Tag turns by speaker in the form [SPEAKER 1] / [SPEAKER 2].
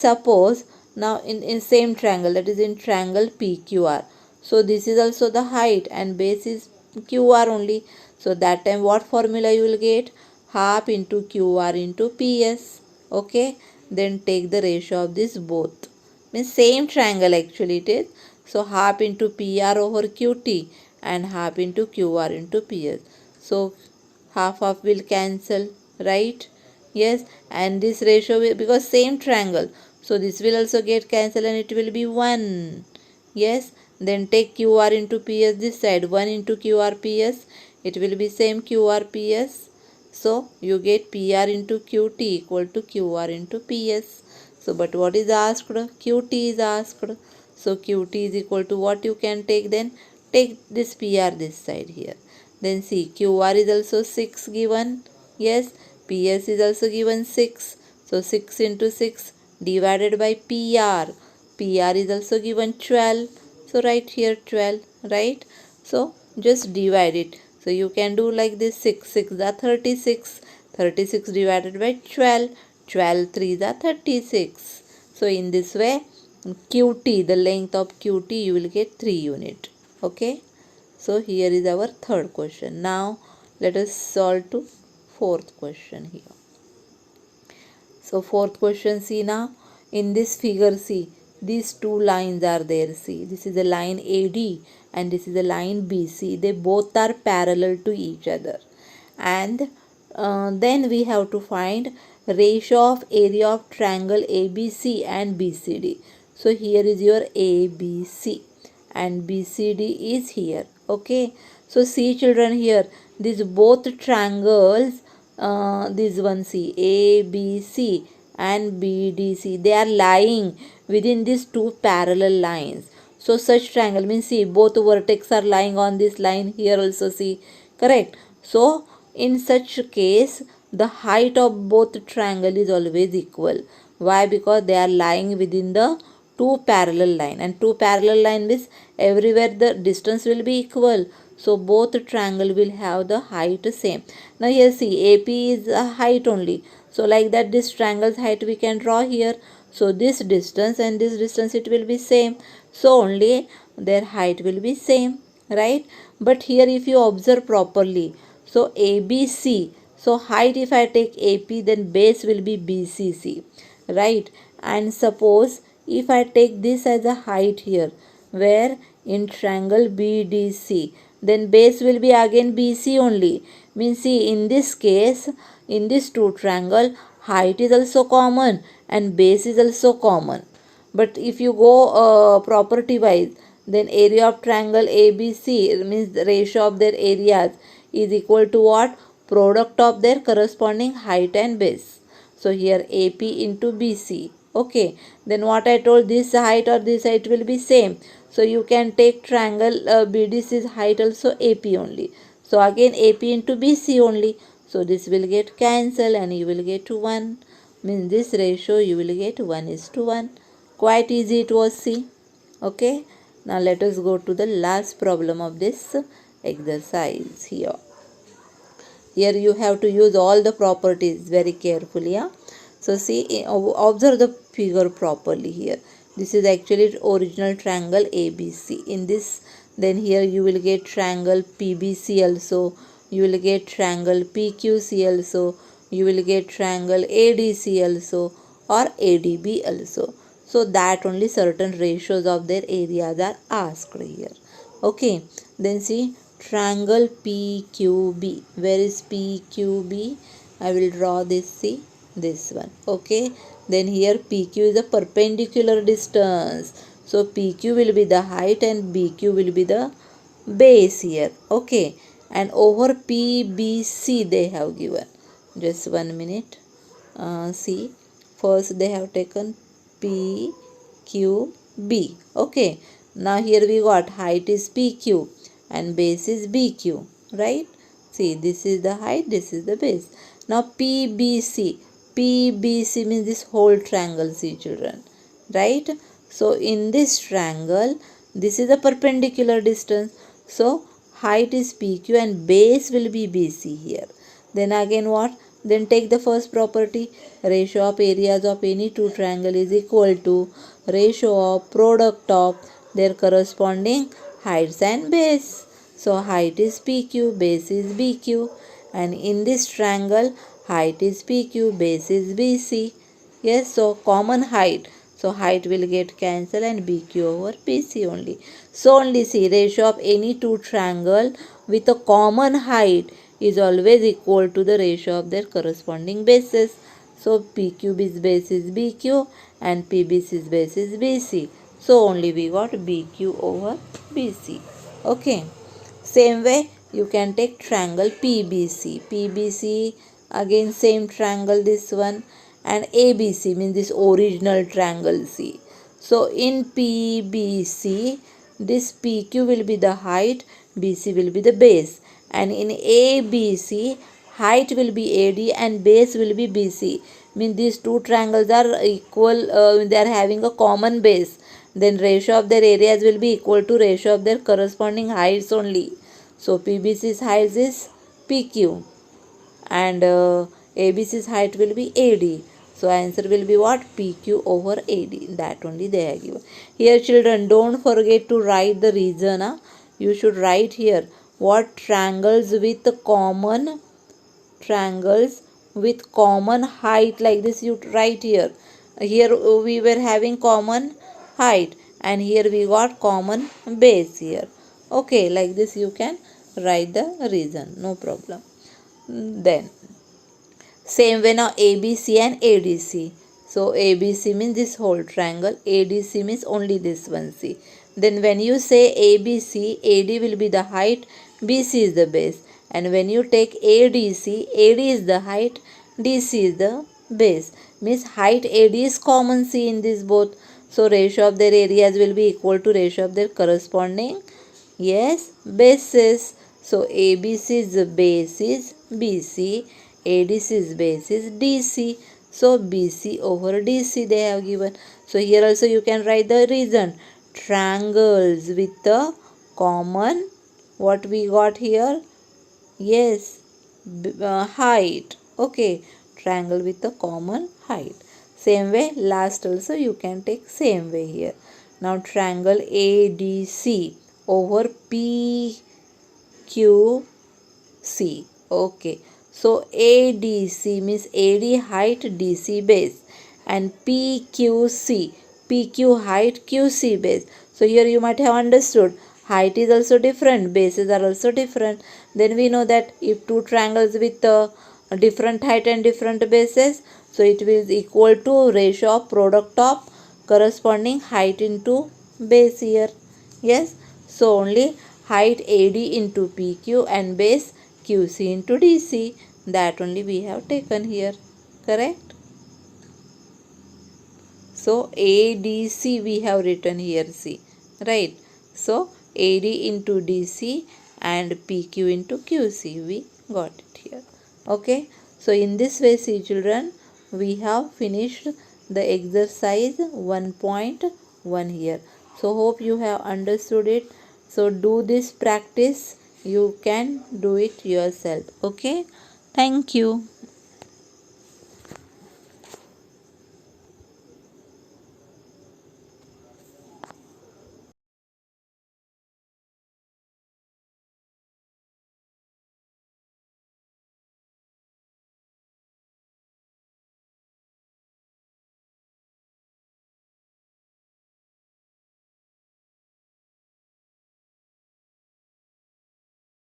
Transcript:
[SPEAKER 1] Suppose now in same triangle, that is in triangle PQR. So this is also the height and base is QR only. So that time what formula you will get? Half into QR into PS. Okay. Then take the ratio of this both. Means same triangle actually it is. So half into PR over QT and half into QR into PS. So half will cancel, right? Yes, and this ratio will, because same triangle, so this will also get cancelled and it will be 1. Yes, then take QR into PS this side, 1 into QR PS, it will be same QR PS. So you get PR into QT equal to QR into PS. So but what is asked? QT is asked. So QT is equal to what you can take then? Take this PR this side here. Then see, QR is also 6 given. Yes, PS is also given 6. So 6 into 6 divided by PR. PR is also given 12. So write here 12, right? So just divide it. So you can do like this, 6 6 are 36. 36 divided by 12. 12 3 are 36. So in this way, QT, the length of QT, you will get 3 unit. Okay. So here is our third question. Now let us solve to fourth question here. So fourth question, see now in this figure, see these two lines are there. See, this is a line AD and this is a line BC. They both are parallel to each other, and then we have to find ratio of area of triangle ABC and BCD. So here is your ABC and BCD is here. Okay, so see children, here these both triangles, this one, see ABC and BDC, they are lying within these two parallel lines. So such triangle means, see, both vertex are lying on this line, here also see, correct. So in such case the height of both triangle is always equal. Why? Because they are lying within the two parallel line, and two parallel line means everywhere the distance will be equal. So both triangle will have the height same. Now here see, AP is a height only. So like that this triangle's height we can draw here. So this distance and this distance it will be same. So only their height will be same, right? But here if you observe properly, so ABC, so height if I take AP, then base will be BCC, right? And suppose if I take this as a height here, where in triangle BDC, then base will be again BC only. Means see, in this case, in this two triangle, height is also common and base is also common. But if you go property wise, then area of triangle ABC means the ratio of their areas is equal to what? Product of their corresponding height and base. So here AP into BC. Okay. Then what I told, this height or this height will be same. So you can take triangle BDC's height also AP only. So again AP into BC only. So this will get cancelled and you will get 1. Means this ratio you will get 1:1. Quite easy it was, see. Okay. Now let us go to the last problem of this exercise here. Here you have to use all the properties very carefully. Yeah? So see, observe the figure properly here. This is actually original triangle ABC. In this, then here you will get triangle PBC also. You will get triangle PQC also. You will get triangle ADC also or ADB also. So that only certain ratios of their areas are asked here. Okay. Then see, triangle PQB. Where is PQB? I will draw this, see, this one. Okay. Then here PQ is a perpendicular distance. So PQ will be the height and BQ will be the base here. Okay. And over PBC they have given. Just 1 minute. See. First they have taken PQB. Okay. Now here we got height is PQ and base is BQ, right? See, this is the height, this is the base. Now PBC. PBC means this whole triangle, see children, right? So in this triangle, this is a perpendicular distance. So height is PQ and base will be BC here. Then again what? Then take the first property. Ratio of areas of any two triangle is equal to ratio of product of their corresponding heights and base. So height is PQ, base is BQ, and in this triangle height is PQ, base is BC. Yes, so common height. So height will get cancelled and BQ over BC only. So only see, ratio of any two triangle with a common height is always equal to the ratio of their corresponding bases. So PQB's base is BQ and PBC's base is BC. So only we got BQ over BC. Okay. Same way you can take triangle PBC. PBC again same triangle this one, and ABC means this original triangle C. So in PBC this PQ will be the height, BC will be the base, and in ABC height will be AD and base will be BC. Means these two triangles are equal, they are having a common base. Then ratio of their areas will be equal to ratio of their corresponding heights only. So PBC's height is PQ and ABC's height will be AD. So answer will be what? PQ over AD. That only they are given. Here children, don't forget to write the reason. You should write here what triangles with common height, like this you write here. Here we were having common height and here we got common base here. Okay, like this you can write the reason, no problem. Then same way now ABC and ADC. So ABC means this whole triangle, ADC means only this one. See, then when you say ABC, AD will be the height, BC is the base, and when you take ADC, AD is the height, DC is the base. Means height AD is common, see, in this both. So ratio of their areas will be equal to ratio of their corresponding, yes, bases. So ABC's base is BC, ADC's base is DC. So BC over DC they have given. So here also you can write the reason. Triangles with the common, what we got here? Yes, height. Okay, triangle with the common height. Same way, last also you can take same way here. Now triangle ADC over PQC. Okay, so ADC means AD height, DC base, and PQC, PQ height, QC base. So here you might have understood height is also different, bases are also different. Then we know that if two triangles with different height and different bases, so it will be equal to ratio of product of corresponding height into base here. Yes, so only height AD into PQ and base QC into DC, that only we have taken here, correct? So ADC we have written here, see, right? So AD into DC and PQ into QC we got it here. Okay, so in this way, see children, we have finished the exercise 1.1 here. So hope you have understood it. So do this practice, you can do it yourself. Okay, thank you.